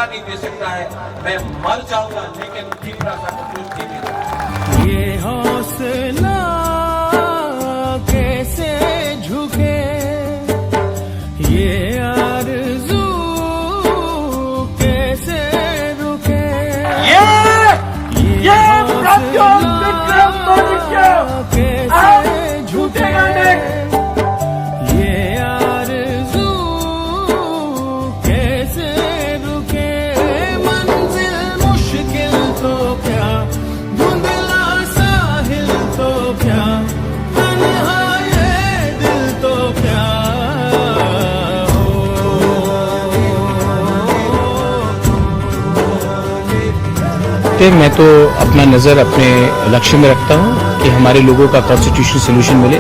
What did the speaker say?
नहीं दे सकता है। मैं मर जाऊंगा लेकिन ठीक रास्ता को कुछ नहीं दे सकता। ये हौसला कैसे झुके, ये आरज़ू कैसे रुके, ये कैसे झूठेगा नहीं। ये आरज़ू कैसे रुके, मंजिल मुश्किल तो क्या, धुंधला साहिल तो क्या, तन्हा ये दिल तो क्या मैं तो अपना नज़र अपने लक्ष्य में रखता हूँ कि हमारे लोगों का कॉन्स्टिट्यूशनल सोल्यूशन मिले।